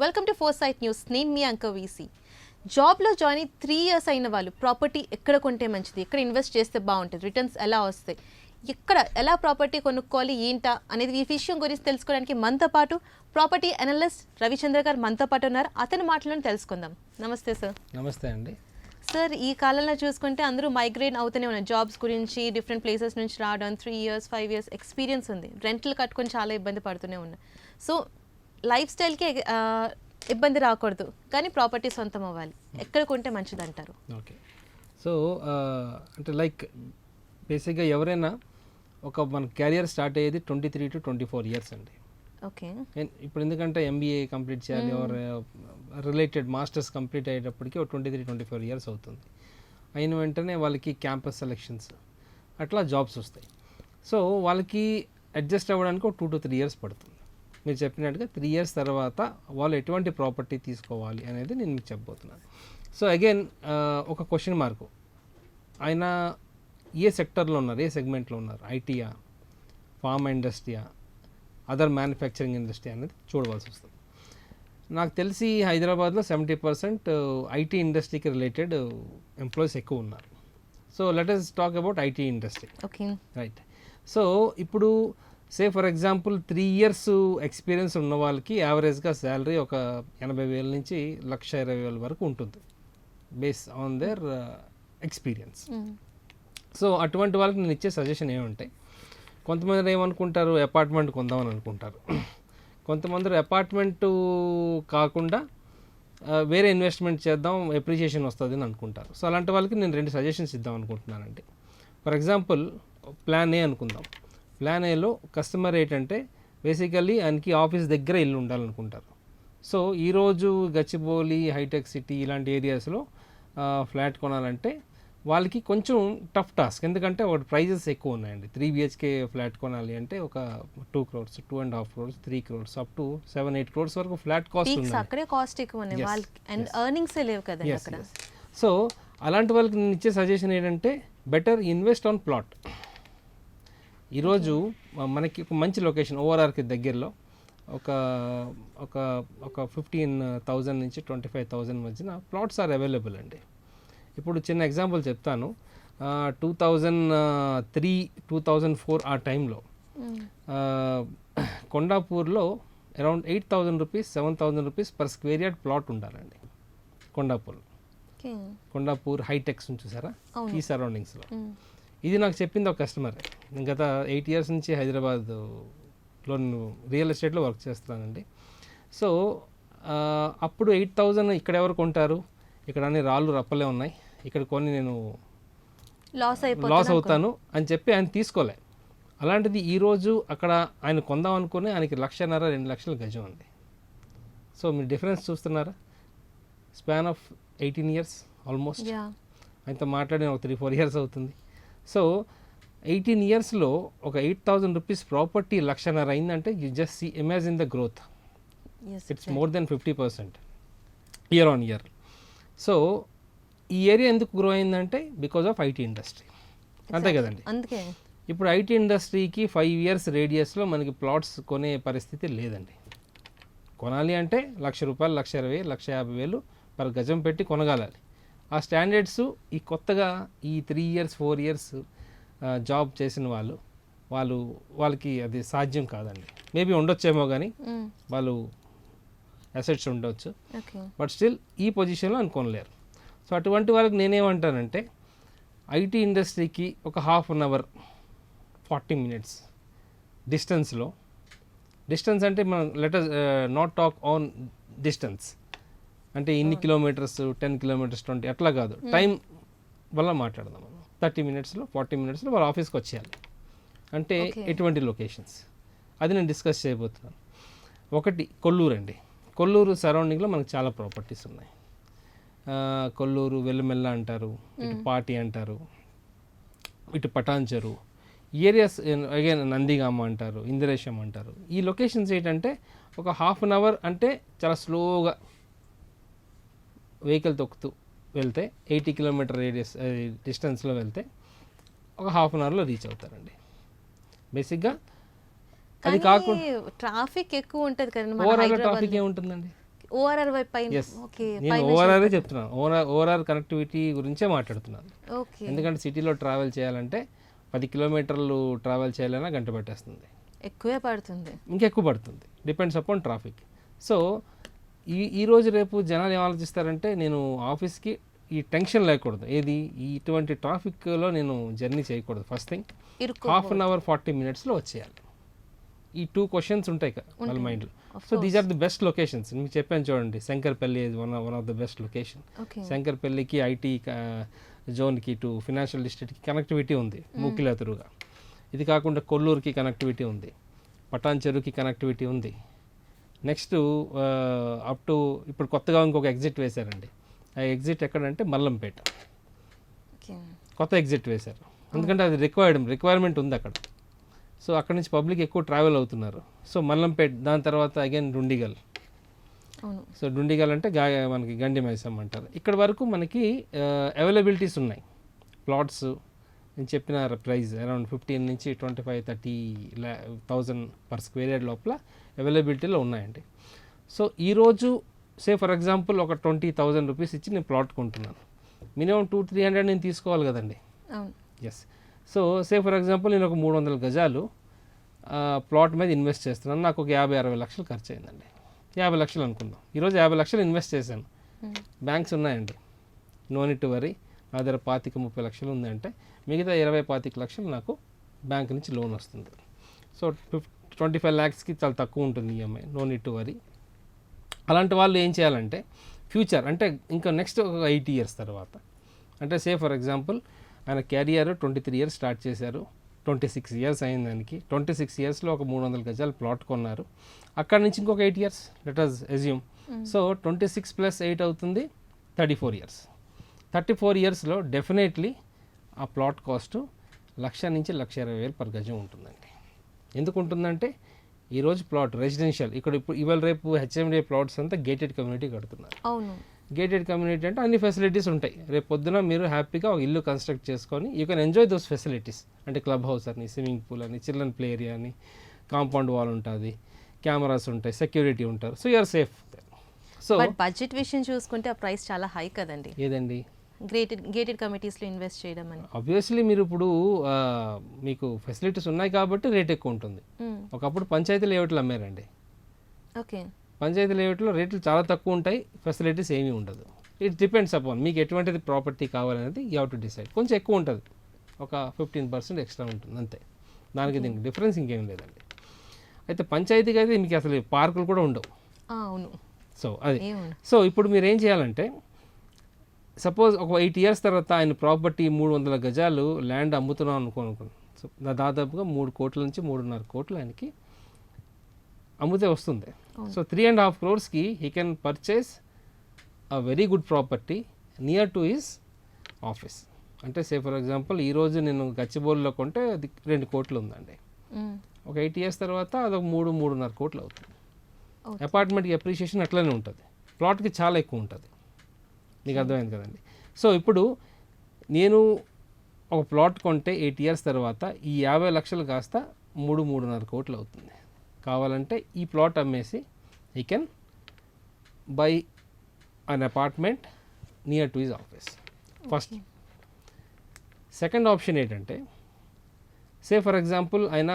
Welcome to foresight news. నేను మీ అంక VC. జాబ్లో జాయిన్ అయ్యి 3 years అయిన వాళ్ళు ప్రాపర్టీ ఎక్కడ కొంటే మంచిది, ఎక్కడ ఇన్వెస్ట్ చేస్తే బాగుంటుంది, రిటర్న్స్ ఎలా వస్తాయి, ఎక్కడ ఎలా ప్రాపర్టీ కొనుక్కోవాలి ఏంటా అనేది ఈ విషయం గురించి తెలుసుకోవడానికి మనతో పాటు ప్రాపర్టీ అనలిస్ట్ రవిచంద్ర గారు మనతో పాటు ఉన్నారు. అతని మాటలను తెలుసుకుందాం. నమస్తే సార్. నమస్తే అండి. సార్, ఈ కాలంలో చూసుకుంటే అందరూ మైగ్రేట్ అవుతూనే ఉన్నారు. జాబ్స్ గురించి డిఫరెంట్ ప్లేసెస్ నుంచి రావడం, 3 years 5 years ఎక్స్పీరియన్స్ ఉంది. రెంట్లు కట్టుకొని చాలా ఇబ్బంది పడుతూనే ఉన్నారు. సో లైఫ్ స్టైల్కి ఇబ్బంది రాకూడదు, కానీ ప్రాపర్టీ సొంతం అవ్వాలి. ఎక్కడ కొంటే మంచిది అంటారు? ఓకే, సో అంటే లైక్ బేసిక్గా ఎవరైనా మన క్యారియర్ స్టార్ట్ అయ్యేది 23 to 24 years అండి. ఓకే, ఇప్పుడు ఎందుకంటే ఎంబీఏ కంప్లీట్ చేయాలి ఆర్ రిలేటెడ్ మాస్టర్స్ కంప్లీట్ అయ్యేటప్పటికి 23-24 years అవుతుంది. అయిన వెంటనే వాళ్ళకి క్యాంపస్ సెలెక్షన్స్ అట్లా జాబ్స్ వస్తాయి. సో వాళ్ళకి అడ్జస్ట్ అవ్వడానికి ఒక 2 to 3 years పడుతుంది. మీరు చెప్పినట్టుగా 3 years తర్వాత వాళ్ళు ఎటువంటి ప్రాపర్టీ తీసుకోవాలి అనేది నేను మీకు చెప్పబోతున్నాను. సో అగైన్ ఒక క్వశ్చన్ మార్కు, ఆయన ఏ సెక్టర్లో ఉన్నారు, ఏ సెగ్మెంట్లో ఉన్నారు, ఐటీయా, ఫార్మా ఇండస్ట్రీయా, అదర్ మ్యానుఫ్యాక్చరింగ్ ఇండస్ట్రీ అనేది చూడవలసి వస్తుంది. నాకు తెలిసి హైదరాబాద్లో 70% ఐటీ ఇండస్ట్రీకి రిలేటెడ్ ఎంప్లాయీస్ ఎక్కువ ఉన్నారు. So let us talk about IT industry. Okay, right. So ఇప్పుడు say for example 3 years experience ఉన్న వాళ్ళకి యావరేజ్గా శాలరీ ఒక 80,000 నుంచి 1,20,000 వరకు ఉంటుంది, base on their experience. So అటువంటి వాళ్ళకి నేను ఇచ్చే సజెషన్ ఏమంటాయి, కొంతమంది ఏమనుకుంటారు, అపార్ట్మెంట్ కొందామని అనుకుంటారు. కొంతమంది అపార్ట్మెంట్ కాకుండా వేరే ఇన్వెస్ట్మెంట్ చేద్దాం, ఎప్రిషియేషన్ వస్తుంది అని అనుకుంటారు. సో అలాంటి వాళ్ళకి నేను 2 సజెషన్స్ ఇద్దాం అనుకుంటున్నానండి. ఫర్ ఎగ్జాంపుల్ ప్లాన్ ఏ అనుకుందాం. ప్లాన్ ఏలో కస్టమర్ ఏంటంటే బేసికల్లీ ఆయనకి ఆఫీస్ దగ్గర ఇల్లు ఉండాలనుకుంటారు. సో ఈరోజు గచ్చిబౌలి, హైటెక్ సిటీ ఇలాంటి ఏరియాస్లో ఫ్లాట్ కొనాలంటే వాళ్ళకి కొంచెం టఫ్ టాస్క్. ఎందుకంటే ఒకటి ప్రైజెస్ ఎక్కువ ఉన్నాయండి. 3 BHK ఫ్లాట్ కొనాలి అంటే ఒక 2 crores, 2.5 crores, 3 crores up to 7-8 crores వరకు ఫ్లాట్ కాస్ట్ ఉంది. అక్కడే కాస్ట్ ఎక్కువ ఉంది వాళ్ళకి, అండ్ ఎర్నింగ్స్ లేవు కదా అక్కడ. సో అలాంటి వాళ్ళకి నేను ఇచ్చే సజెషన్ ఏంటంటే బెటర్ ఇన్వెస్ట్ ఆన్ ప్లాట్. ఈరోజు మనకి ఒక మంచి లొకేషన్ ఓఆర్ఆర్కి దగ్గరలో ఒక ఒక ఒక 15,000 నుంచి 25,000 మధ్యన ప్లాట్స్ ఆర్ అవైలబుల్ అండి. ఇప్పుడు చిన్న ఎగ్జాంపుల్ చెప్తాను. 2003-2004 ఆ టైంలో కొండాపూర్లో around 8,000 rupees 7,000 rupees per square yard plot ఉండాలండి కొండాపూర్లో. కొండాపూర్ హైటెక్స్ చూసారా, ఈ సరౌండింగ్స్లో. ఇది నాకు చెప్పింది ఒక కస్టమర్. గత 8 years నుంచి హైదరాబాద్లో నేను రియల్ ఎస్టేట్లో వర్క్ చేస్తున్నానండి. సో అప్పుడు 8,000 ఇక్కడ ఎవరు కొంటారు, ఇక్కడ అన్ని రాళ్ళు రప్పలే ఉన్నాయి, ఇక్కడ కొని నేను లాస్ అవుతాను అని చెప్పి ఆయన తీసుకోలే. అలాంటిది ఈరోజు అక్కడ ఆయన కొందాం అనుకుని ఆయనకి 1,50,000-2 లక్షల గజం ఉంది. సో మీరు డిఫరెన్స్ చూస్తున్నారా, స్పాన్ ఆఫ్ 18 years ఆల్మోస్ట్. ఆయనతో మాట్లాడిన ఒక 3-4 years అవుతుంది. సో 18 yearsలో ఒక 8,000 రూపీస్ ప్రాపర్టీ 1,50,000 అయిందంటే you just see, imagine the growth. It's more than 50% year on year. So ఈ ఏరియా ఎందుకు గ్రో అయిందంటే బికాజ్ ఆఫ్ ఐటీ ఇండస్ట్రీ, అంతే కదండి. అందుకే ఇప్పుడు ఐటీ ఇండస్ట్రీకి 5 years రేడియస్లో మనకి ప్లాట్స్ కొనే పరిస్థితి లేదండి. కొనాలి అంటే ₹1,00,000, 1,20,000, 1,50,000 పర్ గజం పెట్టి కొనగలాలి. ఆ స్టాండర్డ్స్ ఈ కొత్తగా ఈ 3 years 4 years జాబ్ చేసిన వాళ్ళకి అది సాధ్యం కాదండి. మేబీ ఉండొచ్చేమో కానీ వాళ్ళు అసెట్స్ ఉండొచ్చు, బట్ స్టిల్ ఈ పొజిషన్లో అనుకోలేరు. సో అటువంటి వాళ్ళకి నేనేమంటానంటే ఐటీ ఇండస్ట్రీకి ఒక 1/2 hour 40 minutes డిస్టెన్స్ అంటే మనం let's not talk on distance అంటే ఇన్ని కిలోమీటర్స్ 10 kilometers 20 అట్లా కాదు, టైం వల్ల మాట్లాడదాం. 30 minutesలో 40 minutesలో వాళ్ళ ఆఫీస్కి వచ్చేయాలి అంటే ఎటువంటి లొకేషన్స్, అది నేను డిస్కస్ చేయబోతున్నాను. ఒకటి కొల్లూరు అండి. కొల్లూరు సరౌండింగ్లో మనకు చాలా ప్రాపర్టీస్ ఉన్నాయి. కొల్లూరు, వెల్లుమెల్ల అంటారు, ఇటు పాటి అంటారు, ఇటు పటాన్చెరు ఏరియాస్, అగైన్ నందిగామ అంటారు, ఇందిరేశం అంటారు. ఈ లొకేషన్స్ ఏంటంటే ఒక 1/2 hour అంటే చాలా స్లోగా వెహికల్ తొక్కుతూ వెళ్తే 80 kilometer రేడియస్ డిస్టెన్స్లో వెళ్తే ఒక 1/2 hourలో రీచ్ అవుతారండి. బేసిక్గా అది కాకుండా ట్రాఫిక్ ఎక్కువ ఉంటుంది కదా. ఓవరాల్ ట్రాఫిక్ ఏముంటుందండి, ఓఆర్ఆర్ పై ఎస్ ఓకే నేను ఓఆర్ఆర్ చెప్తున్నాను, ఓఆర్ఆర్ కనెక్టివిటీ గురించే మాట్లాడుతున్నాను. ఓకే ఎందుకంటే సిటీలో ట్రావెల్ చేయాలంటే 10 కిలోమీటర్లు ట్రావెల్ చేయాలన్నా గంట పట్టేస్తుంది, ఎక్కువే పడుతుంది, ఇంకెక్కువ పడుతుంది, డిపెండ్స్ అపాన్ ట్రాఫిక్. సో ఈ రోజు రేపు జనాలు ఏం ఆలోచిస్తారంటే నేను ఆఫీస్కి ఈ టెన్షన్ లేకూడదు, ఏది ఇటువంటి ట్రాఫిక్లో నేను జర్నీ చేయకూడదు. First thing half an hour 40 మినిట్స్లో వచ్చేయాలి. ఈ 2 క్వశ్చన్స్ ఉంటాయి వాళ్ళ మైండ్లో. So these are the best locations. మీకు చెప్పాను చూడండి, Shankarpally is one of the best location. శంకర్పల్లికి ఐటీ జోన్కి టు ఫినాన్షియల్ డిస్ట్రిక్ట్కి కనెక్టివిటీ ఉంది మూకిలా తిరుగా. ఇది కాకుండా కొల్లూరుకి కనెక్టివిటీ ఉంది, పటాన్ చెరువుకి కనెక్టివిటీ ఉంది. నెక్స్ట్ అప్ టు ఇప్పుడు కొత్తగా ఇంకొక ఎగ్జిట్ వేశారండి. ఆ ఎగ్జిట్ ఎక్కడంటే మల్లంపేట, కొత్త ఎగ్జిట్ వేశారు, ఎందుకంటే అది రిక్వైర్మెంట్ ఉంది అక్కడ. సో అక్కడ నుంచి పబ్లిక్ ఎక్కువ ట్రావెల్ అవుతున్నారు. సో మల్లంపేట, దాని తర్వాత అగైన్ డుండిగల్. సో డుండిగల్ అంటే మనకి గండి మైసమ్ అంటారు. ఇక్కడ వరకు మనకి అవైలబిలిటీస్ ఉన్నాయి ప్లాట్స్. నేను చెప్పిన ప్రైస్ అరౌండ్ 15 నుంచి 25-30,000 పర్ స్క్వేర్ యార్డ్ లోపల అవైలబిలిటీలో ఉన్నాయండి. సో ఈరోజు సే ఫర్ ఎగ్జాంపుల్ ఒక 20,000 రూపీస్ ఇచ్చి నేను ప్లాట్ కొంటున్నాను, మినిమం 200-300 నేను తీసుకోవాలి కదండి. Yes. So say for example నేను ఒక 300 గజాలు ప్లాట్ మీద ఇన్వెస్ట్ చేస్తున్నాను, నాకు ఒక 50-60 లక్షలు ఖర్చు అయిందండి. 50 లక్షలు అనుకుందాం, ఈరోజు 50 లక్షలు ఇన్వెస్ట్ చేశాను. బ్యాంక్స్ ఉన్నాయండి, నో నీడ్ టు వరీ. నా దగ్గర 25-30 లక్షలు ఉందంటే మిగతా 20-25 లక్షలు నాకు బ్యాంక్ నుంచి లోన్ వస్తుంది. సో 25 lakhsకి చాలా తక్కువ ఉంటుంది EMI, no need to worry. అలాంటి వాళ్ళు ఏం చేయాలంటే ఫ్యూచర్ అంటే ఇంకా నెక్స్ట్ ఒక 8 years తర్వాత, అంటే సే ఫర్ ఎగ్జాంపుల్ ఆయన క్యారియర్ 23 years స్టార్ట్ చేశారు, 26 years అయింది దానికి. 26 yearsలో ఒక 300 గజాలు ప్లాట్ కొన్నారు. అక్కడ నుంచి ఇంకొక 8 years let us assume. So 26 + 8 అవుతుంది 34 years. 34 yearsలో డెఫినెట్లీ ఆ ప్లాట్ కాస్ట్ 1,00,000 నుంచి 1,20,000 పర్ గజం ఉంటుందండి. ఎందుకు ఉంటుందంటే ఈరోజు ప్లాట్ రెసిడెన్షియల్, ఇక్కడ ఇప్పుడు ఇవాళ రేపు హెచ్ఎండిఏ ప్లాట్స్ అంతా గేటెడ్ కమ్యూనిటీ కడుతున్నారు. గేటెడ్ కమ్యూనిటీ అంటే అన్ని ఫెసిలిటీస్ ఉంటాయి. రేపు పొద్దున మీరు హ్యాపీగా ఒక ఇల్లు కన్స్ట్రక్ట్ చేసుకొని you can enjoy those facilities. అంటే క్లబ్ హౌస్ అని, స్విమ్మింగ్ పూల్ అని, చిల్డ్రన్ ప్లే ఏరియా అని, కాంపౌండ్ వాల్ ఉంటుంది, కెమెరాస్ ఉంటాయి, సెక్యూరిటీ ఉంటారు. So you're safe. So budget విషయం చూసుకుంటే ఆ ప్రైస్ చాలా హై కదండి. ఏదండి గేటెడ్ కమిటీస్లో ఇన్వెస్ట్ చేయడం అని. ఆబ్వియస్లీ మీరు ఇప్పుడు మీకు ఫెసిలిటీస్ ఉన్నాయి కాబట్టి రేట్ ఎక్కువ ఉంటుంది. ఒకప్పుడు పంచాయతీ లేఅవుట్లు అమ్మారండి. ఓకే. పంచాయతీ లేఅవుట్లో రేట్లు చాలా తక్కువ ఉంటాయి, ఫెసిలిటీస్ ఏమీ ఉండదు. ఇట్ డిపెండ్స్ అపాన్ మీకు ఎటువంటిది ప్రాపర్టీ కావాలనేది యూ హ్యావ్ టు డిసైడ్. కొంచెం ఎక్కువ ఉంటుంది, ఒక 15% ఎక్స్ట్రా ఉంటుంది అంతే. దానికి దీనికి డిఫరెన్స్ ఇంకేం లేదండి. అయితే పంచాయతీకి అయితే మీకు అసలు పార్కులు కూడా ఉండవు. అవును. సో అది. సో ఇప్పుడు మీరు ఏం చేయాలంటే సపోజ్ ఒక 8 years తర్వాత ఆయన ప్రాపర్టీ 300 గజాలు ల్యాండ్ అమ్ముతున్నాం అనుకోండి. సో దాదాపుగా 3 కోట్ల నుంచి 3.5 కోట్లు ఆయనకి అమ్ముతే వస్తుంది. So 3.5 crores he can purchase a very good property near to his office. అంటే సే ఫర్ ఎగ్జాంపుల్ ఈరోజు నేను గచ్చిబౌలిలో కొంటే అది 2 కోట్లు ఉందండి. ఒక 8 years తర్వాత అదొక 3-3.5 కోట్లు అవుతుంది. అపార్ట్మెంట్కి అప్రిషియేషన్ అట్లనే ఉంటుంది, ప్లాట్కి చాలా ఎక్కువ ఉంటుంది. మీకు అర్థమైంది కదండి. సో ఇప్పుడు నేను ఒక ప్లాట్ కొంటే 8 years తర్వాత ఈ 50 లక్షలు కాస్త 3-3.5 కోట్లు అవుతుంది. కావాలంటే ఈ ప్లాట్ అమ్మేసి he can buy an apartment near to his office. First. Second option ఏంటంటే సే ఫర్ ఎగ్జాంపుల్ ఆయన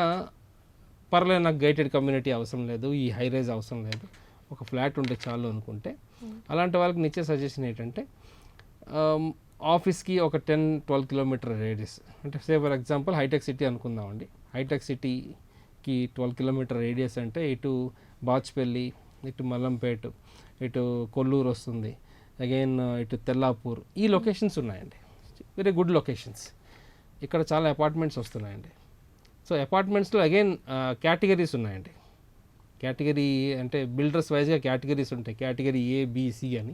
పర్లేదు నాకు గేటెడ్ కమ్యూనిటీ అవసరం లేదు, ఈ హై రైజ్ అవసరం లేదు, ఒక ఫ్లాట్ ఉంటే చాలు అనుకుంటే అలాంటి వాళ్ళకి నిచ్చే సజెషన్ ఏంటంటే ఆఫీస్కి ఒక 10-12 kilometer రేడియస్. అంటే say for example Hitech City అనుకుందామండి. హైటెక్ సిటీకి 12 kilometer రేడియస్ అంటే ఇటు బాచ్పల్లి, ఇటు మల్లంపేట, ఇటు కొల్లూరు వస్తుంది, అగైన్ ఇటు తెల్లాపూర్, ఈ లొకేషన్స్ ఉన్నాయండి, వెరీ గుడ్ లొకేషన్స్. ఇక్కడ చాలా అపార్ట్మెంట్స్ వస్తున్నాయండి. సో అపార్ట్మెంట్స్లో అగైన్ కేటగిరీస్ ఉన్నాయండి. కేటగిరీ అంటే బిల్డర్స్ వైజ్గా కేటగిరీస్ ఉంటాయి, కేటగిరీ A-B-C అని.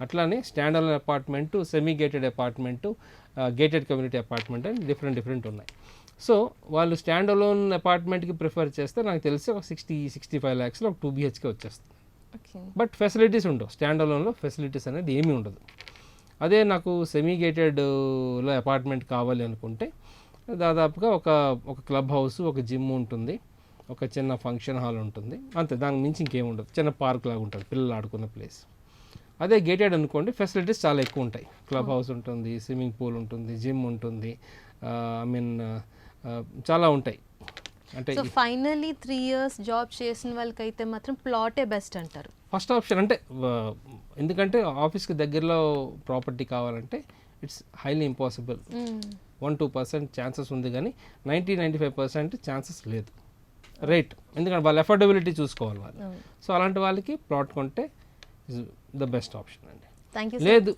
అట్లానే stand alone apartment, semi gated apartment, gated community apartment అని డిఫరెంట్ ఉన్నాయి. సో వాళ్ళు స్టాండ్ అలోన్ అపార్ట్మెంట్కి ప్రిఫర్ చేస్తే నాకు తెలిసి ఒక 60-65 lakhsలో ఒక 2 BHK వచ్చేస్తుంది. బట్ ఫెసిలిటీస్ ఉండవు, స్టాండ్ అలోన్లో ఫెసిలిటీస్ అనేది ఏమీ ఉండదు. అదే నాకు సెమీ గేటెడ్లో అపార్ట్మెంట్ కావాలి అనుకుంటే దాదాపుగా ఒక క్లబ్ హౌస్, ఒక జిమ్ ఉంటుంది, ఒక చిన్న ఫంక్షన్ హాల్ ఉంటుంది అంతే, దానికి మించి ఇంకేం ఉండదు. చిన్న పార్క్ లాగా ఉంటుంది, పిల్లలు ఆడుకున్న ప్లేస్. అదే గేటెడ్ అనుకోండి, ఫెసిలిటీస్ చాలా ఎక్కువ ఉంటాయి. క్లబ్ హౌస్ ఉంటుంది, స్విమ్మింగ్ పూల్ ఉంటుంది, జిమ్ ఉంటుంది, ఐ మీన్ చాలా ఉంటాయి. అంటే సో ఫైనల్లీ 3 years జాబ్ చేసిన వాళ్ళకైతే మాత్రం ప్లాటే బెస్ట్ అంటారు. ఫస్ట్ ఆప్షన్ అంటే ఎందుకంటే ఆఫీస్కి దగ్గరలో ప్రాపర్టీ కావాలంటే ఇట్స్ హైలీ ఇంపాసిబుల్. 1-2% ఛాన్సెస్ ఉంది, కానీ 90-95% ఛాన్సెస్ లేదు. రేట్ ఎందుకంటే వాళ్ళ అఫోర్డబిలిటీ చూసుకోవాలి వాళ్ళు. సో అలాంటి వాళ్ళకి ప్లాట్ కొంటే ఇస్ ద బెస్ట్ ఆప్షన్ అండి. Thank you. లేదు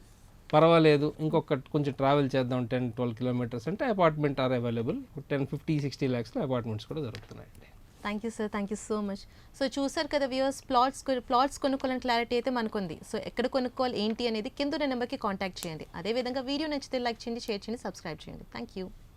పర్వాలేదు ఇంకొక కొంచెం ట్రావెల్ చేద్దాం 10-12 kilometers అంటే అపార్ట్మెంట్ ఆర్ అవైలబుల్. 10-50-60 lakhsలో అపార్ట్మెంట్స్ కూడా దొరుకుతున్నాయండి. Thank you sir, thank you so much. So చూసారు కదా వ్యూవర్స్, ప్లాట్స్ కొనుక్కోవాలని క్లారిటీ అయితే మనకుంది. సో ఎక్కడ కొనుక్కోవాలి ఏంటి అనేది కింద నెంబర్కి కాంటాక్ట్ చేయండి. అదేవిధంగా వీడియో నచ్చితే లైక్ చేయండి, షేర్ చేయండి, సబ్స్క్రైబ్ చేయండి. Thank you.